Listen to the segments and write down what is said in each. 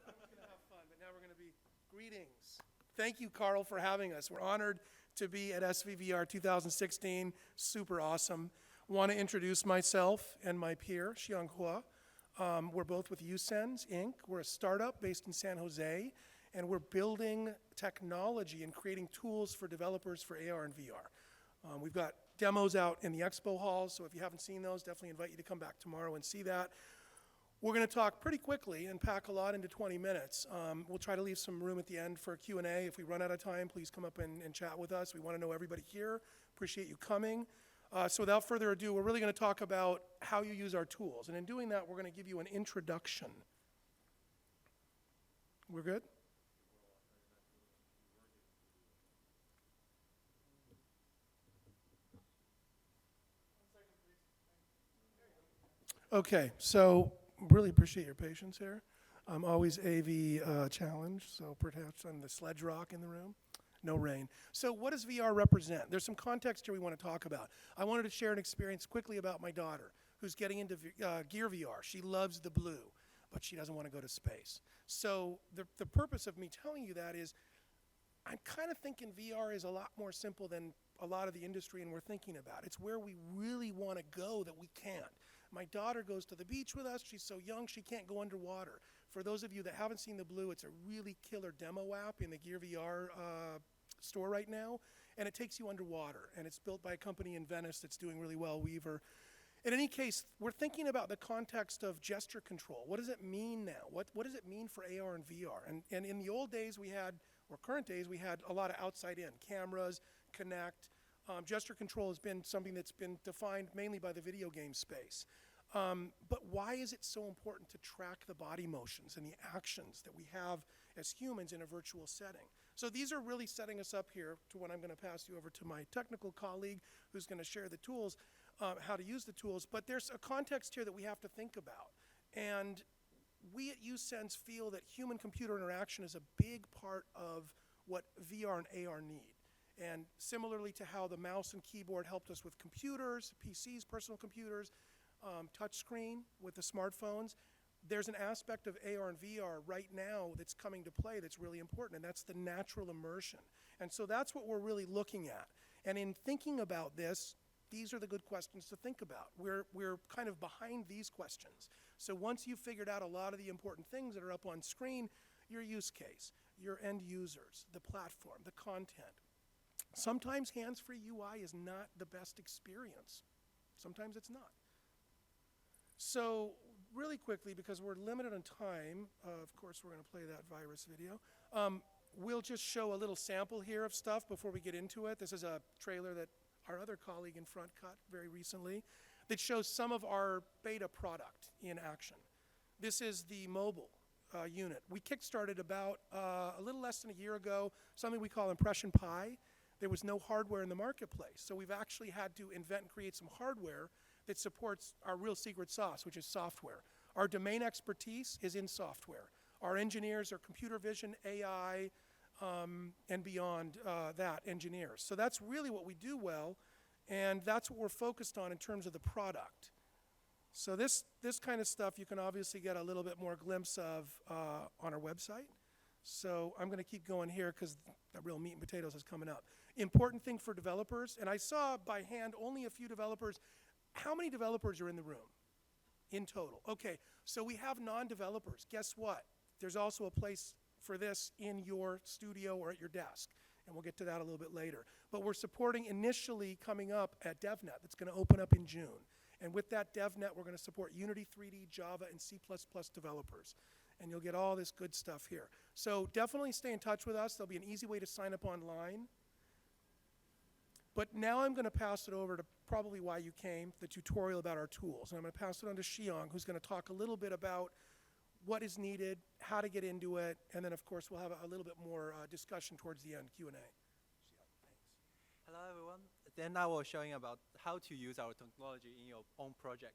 going to have fun, but now we're going to be greetings. Thank you, Carl, for having us. We're honored to be at SVVR 2016. Super awesome. Want to introduce myself and my peer, Xiang Hua. We're both with uSens, Inc. We're a startup based in San Jose, and we're building technology and creating tools for developers for AR and VR. We've got demos out in the expo hall, so if you haven't seen those, definitely invite you to come back tomorrow and see that. We're going to talk pretty quickly and pack a lot into 20 minutes. We'll try to leave some room at the end for Q&A. If we run out of time, please come up and chat with us. We want to know everybody here. Appreciate you coming. So without further ado, we're really going to talk about how you use our tools. And in doing that, we're going to give you an introduction. We're good? Okay, so really appreciate your patience here. I'm always AV challenged, so perhaps I'm the sledge rock in the room. No rain. So what does VR represent? There's some context here we want to talk about. I wanted to share an experience quickly about my daughter who's getting into Gear VR. She loves the blue, but she doesn't want to go to space. So the purpose of me telling you that is I'm kind of thinking VR is a lot more simple than a lot of the industry and we're thinking about. It's where we really want to go that we can't. My daughter goes to the beach with us. She's so young, she can't go underwater. For those of you that haven't seen the blue, it's a really killer demo app in the Gear VR store right now, and it takes you underwater, and it's built by a company in Venice that's doing really well, Weaver. In any case, we're thinking about the context of gesture control. What does it mean now? What does it mean for AR and VR? And in the old days we had, or current days, we had a lot of outside-in, cameras, Kinect. Gesture control has been something that's been defined mainly by the video game space. But why is it so important to track the body motions and the actions that we have as humans in a virtual setting? So these are really setting us up here to when I'm going to pass you over to my technical colleague who's going to share the tools, how to use the tools. But there's a context here that we have to think about. And we at uSens feel that human-computer interaction is a big part of what VR and AR need. And similarly to how the mouse and keyboard helped us with computers, PCs, personal computers, touchscreen with the smartphones, there's an aspect of AR and VR right now that's coming to play that's really important, and that's the natural immersion. And so that's what we're really looking at. And in thinking about this, these are the good questions to think about. We're kind of behind these questions. So once you've figured out a lot of the important things that are up on screen, your use case, your end users, the platform, the content, sometimes hands-free UI is not the best experience. Sometimes it's not. So really quickly, because we're limited on time, of course we're going to play that virus video, we'll just show a little sample here of stuff before we get into it. This is a trailer that our other colleague in front cut very recently that shows some of our beta product in action. This is the mobile unit. We kickstarted about a little less than a year ago, something we call Impression Pi. There was no hardware in the marketplace, so we've actually had to invent and create some hardware that supports our real secret sauce, which is software. Our domain expertise is in software. Our engineers are computer vision, AI, and beyond that, engineers. So that's really what we do well, and that's what we're focused on in terms of the product. So this kind of stuff you can obviously get a little bit more glimpse of on our website. So I'm going to keep going here because the real meat and potatoes is coming up. Important thing for developers, and I saw by hand only a few developers. How many developers are in the room in total? Okay, so we have non-developers. Guess what? There's also a place for this in your studio or at your desk, and we'll get to that a little bit later. But we're supporting initially coming up at DevNet. That's going to open up in June. And with that DevNet, we're going to support Unity 3D, Java, and C++ developers. And you'll get all this good stuff here. So definitely stay in touch with us. There'll be an easy way to sign up online. But now I'm going to pass it over to probably why you came, the tutorial about our tools. And I'm going to pass it on to Xiang, who's going to talk a little bit about what is needed, how to get into it, and then, of course, we'll have a little bit more discussion towards the end, Q&A. Xiang, thanks. Hello, everyone. Then I will showing about how to use our technology in your own project.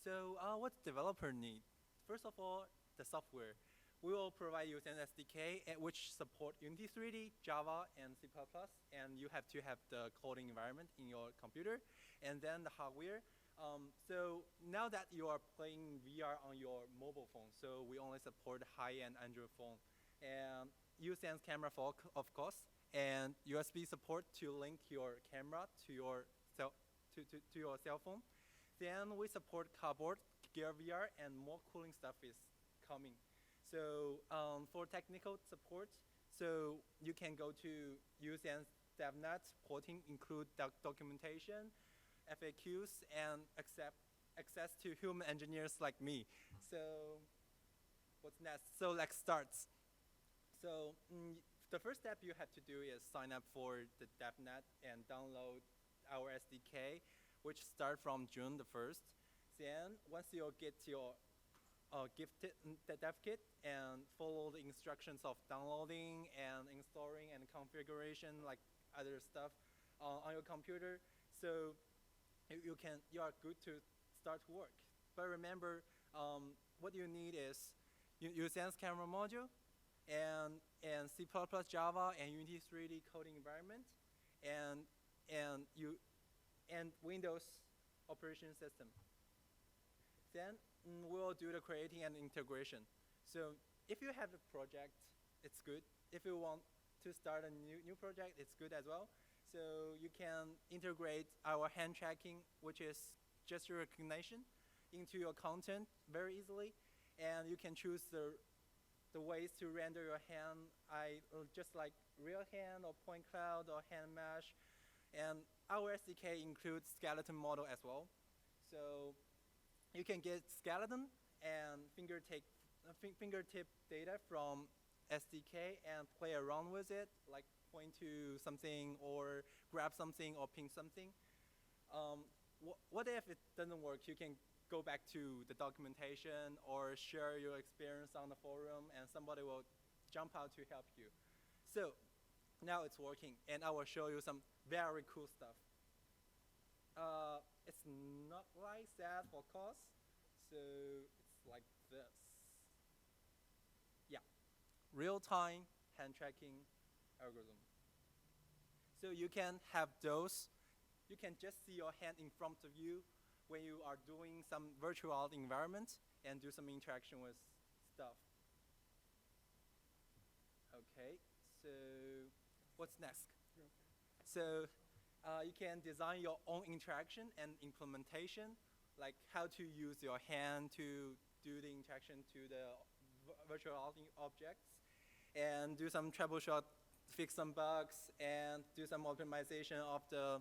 So what developer need? First of all, the software. We will provide you an SDK which support Unity 3D, Java, and C++, and you have to have the coding environment in your computer. And then the hardware, So now that you are playing VR on your mobile phone, so we only support high-end Android phone, and uSens camera for, of course, and USB support to link your camera to your to your cell phone. Then we support cardboard, Gear VR, and more cooling stuff is coming. So for technical support, so you can go to uSens DevNet porting, include documentation, FAQs, and access to human engineers like me. So what's next? So let's start. So the first step you have to do is sign up for the DevNet and download our SDK, which start from June the 1st. Then once you get your gifted the dev kit and follow the instructions of downloading and installing and configuration like other stuff on your computer, so you are good to start work. But remember, what you need is uSens camera module and C++, Java, and Unity 3D coding environment, and Windows operation system. Then we'll do the creating and integration. So if you have a project, it's good. If you want to start a new project, it's good as well. So you can integrate our hand tracking, which is gesture recognition, into your content very easily, and you can choose the ways to render your hand, just like real hand or point cloud or hand mesh. And our SDK includes skeleton model as well. So you can get skeleton and fingertip data from SDK and play around with it, like point to something or grab something or ping something. What if it doesn't work? You can go back to the documentation or share your experience on the forum, and somebody will jump out to help you. So now it's working, and I will show you some very cool stuff. It's not like that for cost, so it's like this. Yeah, real-time hand tracking algorithm. So you can have those. You can just see your hand in front of you when you are doing some virtual environment and do some interaction with stuff. Okay, so what's next? So you can design your own interaction and implementation, like how to use your hand to do the interaction to the virtual objects, and do some troubleshoot, fix some bugs, and do some optimization of the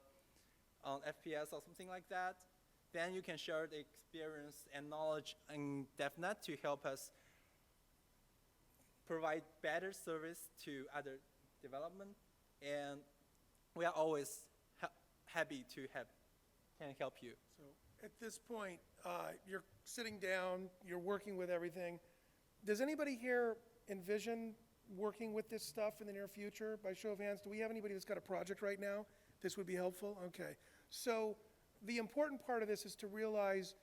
FPS or something like that. Then you can share the experience and knowledge in DevNet to help us provide better service to other development. And we are always happy to can help you. So at this point, you're sitting down, you're working with everything. Does anybody here envision working with this stuff in the near future? By show of hands, do we have anybody that's got a project right now? This would be helpful? Okay. So the important part of this is to realize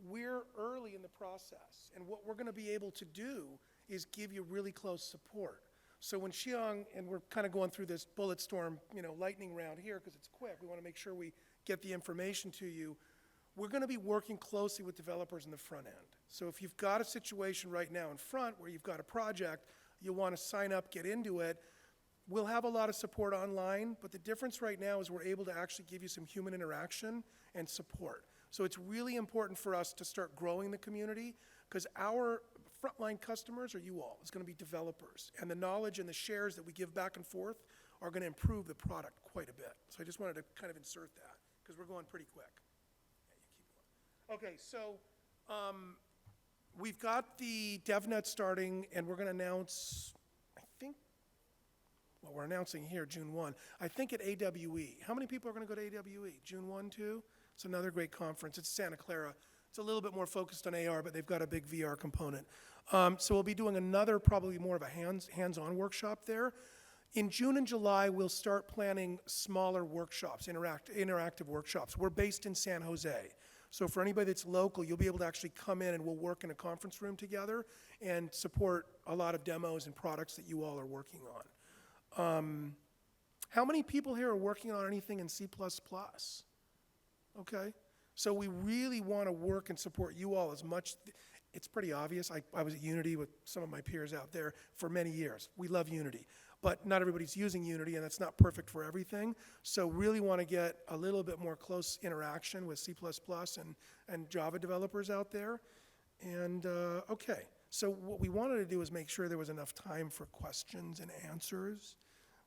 we're early in the process, and what we're going to be able to do is give you really close support. So when Xiang, and we're kind of going through this bullet storm, lightning round here because it's quick, we want to make sure we get the information to you. We're going to be working closely with developers in the front end. So if you've got a situation right now in front where you've got a project, you want to sign up, get into it, we'll have a lot of support online, but the difference right now is we're able to actually give you some human interaction and support. So it's really important for us to start growing the community because our frontline customers are you all. It's going to be developers. And the knowledge and the shares that we give back and forth are going to improve the product quite a bit. So I just wanted to kind of insert that because we're going pretty quick. Yeah, you keep going. Okay, so we've got the DevNet starting, and we're going to announce, we're announcing here June 1. I think at AWE. How many people are going to go to AWE? June 1 too? It's another great conference. It's Santa Clara. It's a little bit more focused on AR, but they've got a big VR component. So we'll be doing another, probably more of a hands-on workshop there. In June and July, we'll start planning smaller workshops, interactive workshops. We're based in San Jose. So for anybody that's local, you'll be able to actually come in and we'll work in a conference room together and support a lot of demos and products that you all are working on. How many people here are working on anything in C++? Okay. So we really want to work and support you all as much. It's pretty obvious. I was at Unity with some of my peers out there for many years. We love Unity. But not everybody's using Unity, and it's not perfect for everything. So really want to get a little bit more close interaction with C++ and Java developers out there. And okay, so what we wanted to do is make sure there was enough time for questions and answers.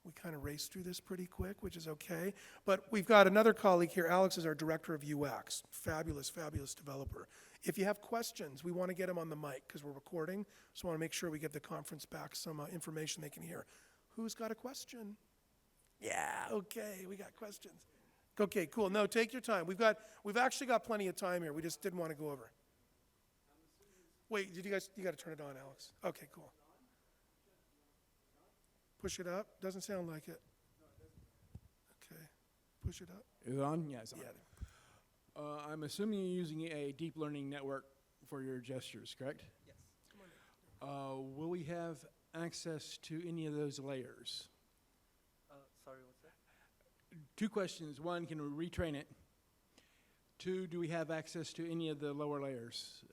We kind of raced through this pretty quick, which is okay. But we've got another colleague here. Alex is our director of UX. Fabulous, fabulous developer. If you have questions, we want to get him on the mic because we're recording. So I want to make sure we get the conference back some information they can hear. Who's got a question? Yeah, okay, we got questions. Okay, cool. No, take your time. We've actually got plenty of time here. We just didn't want to go over. Wait, you got to turn it on, Alex. Okay, cool. Push it up? Doesn't sound like it. Okay, push it up. Is it on? Yeah, it's on. Yeah. I'm assuming you're using a deep learning network for your gestures, correct? Yes. Will we have access to any of those layers? Sorry, what's that? 2 questions. 1, can we retrain it? 2, do we have access to any of the lower layers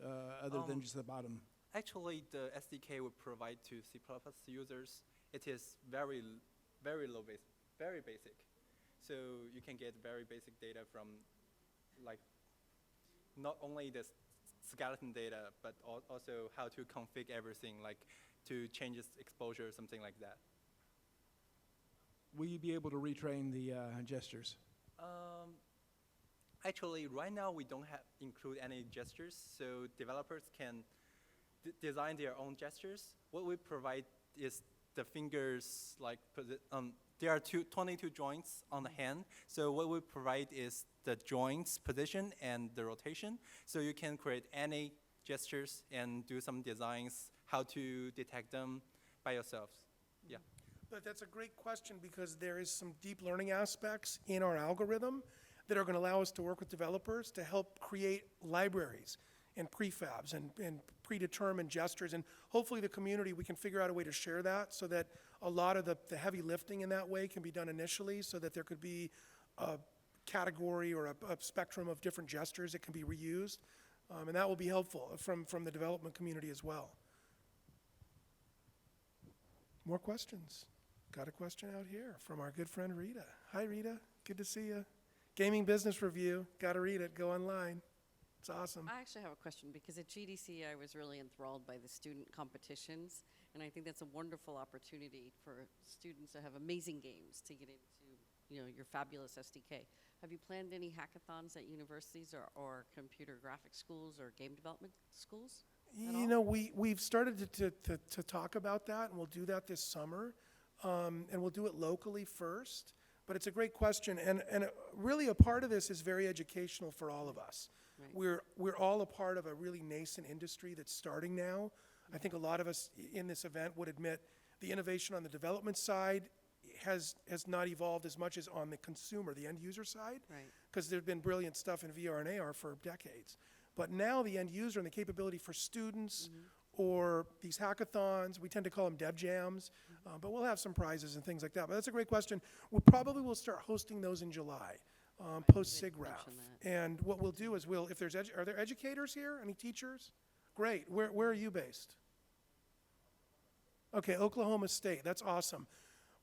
other than just the bottom? Actually, the SDK would provide to C++ users. It is very low base, very basic. So you can get very basic data from, like, not only the skeleton data, but also how to config everything, like to change its exposure, something like that. Will you be able to retrain the gestures? Actually, right now we don't include any gestures, so developers can design their own gestures. What we provide is the fingers, like there are 22 joints on the hand. So what we provide is the joints position and the rotation. So you can create any gestures and do some designs, how to detect them by yourselves. Yeah. But that's a great question because there is some deep learning aspects in our algorithm that are going to allow us to work with developers to help create libraries and prefabs and predetermined gestures. And hopefully the community, we can figure out a way to share that so that a lot of the heavy lifting in that way can be done initially so that there could be a category or a spectrum of different gestures that can be reused. And that will be helpful from the development community as well. More questions? Got a question out here from our good friend Rita. Hi, Rita. Good to see you. Gaming Business Review. Got to read it. Go online. It's awesome. I actually have a question because at GDC I was really enthralled by the student competitions, and I think that's a wonderful opportunity for students to have amazing games to get into, your fabulous SDK. Have you planned any hackathons at universities or computer graphics schools or game development schools? We've started to talk about that, and we'll do that this summer, and we'll do it locally first. But it's a great question, and really a part of this is very educational for all of us. Right. We're all a part of a really nascent industry that's starting now. I think a lot of us in this event would admit the innovation on the development side has not evolved as much as on the consumer, the end user side, because there's been brilliant stuff in VR and AR for decades. But now the end user and the capability for students or these hackathons, we tend to call them dev jams, but we'll have some prizes and things like that. But that's a great question. We probably will start hosting those in July, post SIGGRAPH. And what we'll do is are there educators here? Any teachers? Great. Where are you based? Okay, Oklahoma State. That's awesome.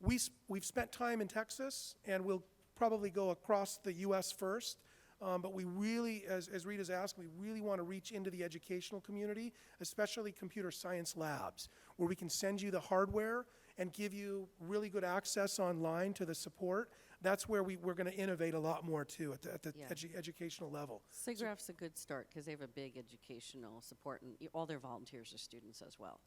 We've spent time in Texas, and we'll probably go across the U.S. first. But we really, as Rita's asked, we really want to reach into the educational community, especially computer science labs, where we can send you the hardware and give you really good access online to the support. That's where we're going to innovate a lot more, too, at the educational level. SIGGRAPH's a good start because they have a big educational support, and all their volunteers are students as well.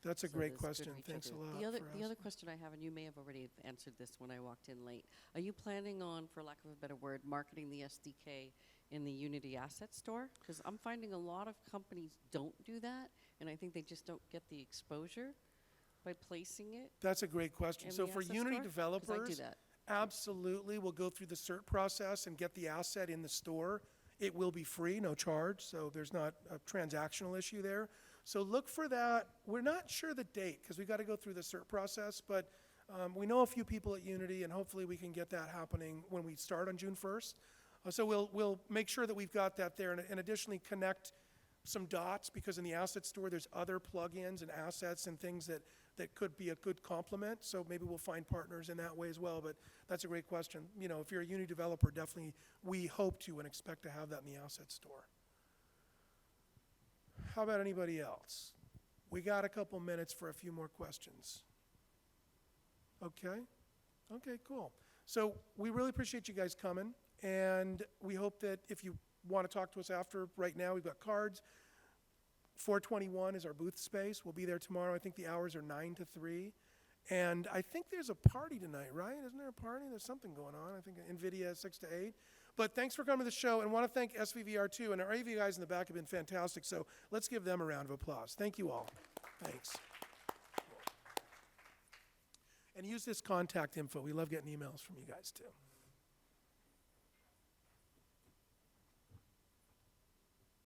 That's a great question. Thanks a lot. The other question I have, and you may have already answered this when I walked in late, are you planning on, for lack of a better word, marketing the SDK in the Unity Asset Store? Because I'm finding a lot of companies don't do that, and I think they just don't get the exposure by placing it. That's a great question. So for Unity developers, I do that. Absolutely, we'll go through the cert process and get the asset in the store. It will be free, no charge, so there's not a transactional issue there. So look for that. We're not sure the date because we've got to go through the cert process, but we know a few people at Unity, and hopefully we can get that happening when we start on June 1st. So we'll make sure that we've got that there, and additionally connect some dots, because in the asset store there's other plugins and assets and things that could be a good complement. So maybe we'll find partners in that way as well. But that's a great question. You know, if you're a Unity developer, definitely we hope to and expect to have that in the asset store. How about anybody else? We got a couple minutes for a few more questions. Okay? Okay, cool. So we really appreciate you guys coming, and we hope that if you want to talk to us after, right now we've got cards. 421 is our booth space. We'll be there tomorrow. I think the hours are 9 to 3. And I think there's a party tonight, right? Isn't there a party? There's something going on. I think NVIDIA 6 to 8. But thanks for coming to the show, and want to thank SVVR too. And our AV guys in the back have been fantastic, so let's give them a round of applause. Thank you all. Thanks. And use this contact info. We love getting emails from you guys too.